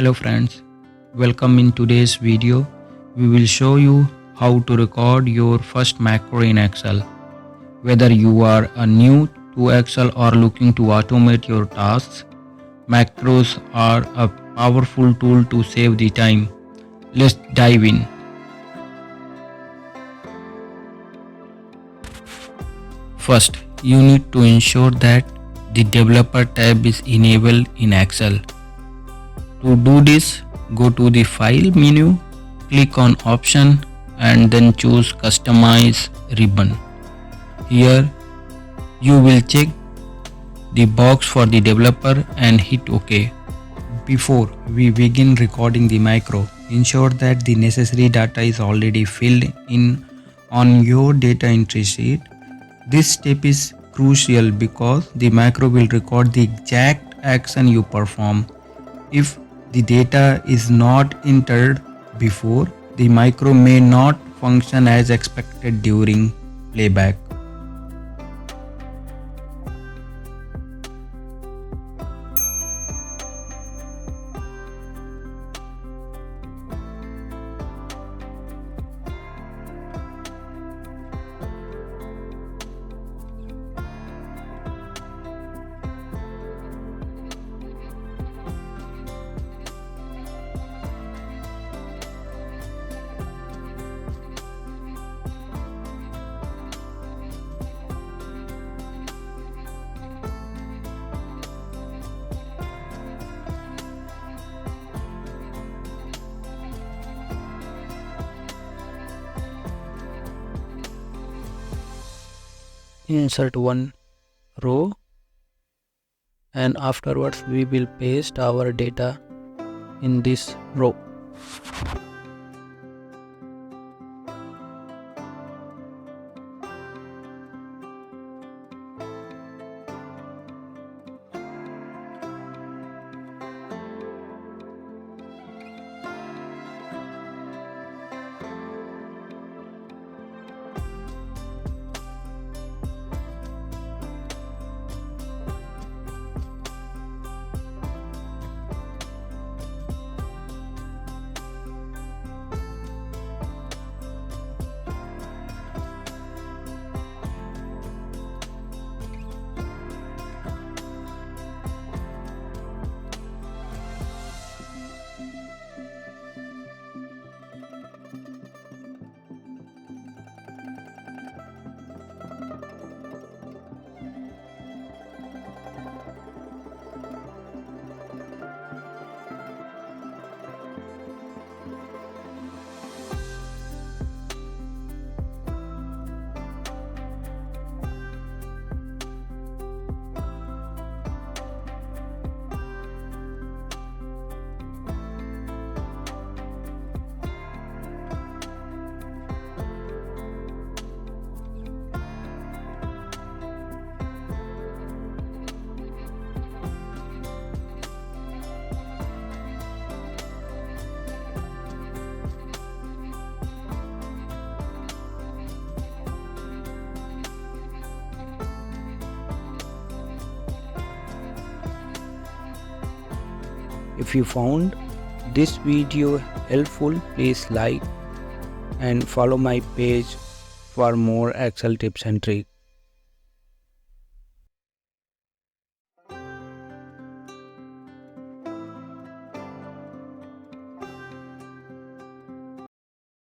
Hello friends, welcome in today's video. We will show you how to record your first macro in Excel. Whether you are new to Excel or looking to automate your tasks, macros are a powerful tool to save the time. Let's dive in. First, you need to ensure that the developer tab is enabled in Excel. To do this, go to the File menu, click on Option and then choose Customize ribbon. Here, you will check the box for the developer and hit OK. Before we begin recording the macro, ensure that the necessary data is already filled in on your data entry sheet. This step is crucial because the macro will record the exact action you perform. If the data is not entered before, the macro may not function as expected during playback. Insert one row and afterwards we will paste our data in this row. If you found this video helpful, please like and follow my page for more Excel tips and tricks.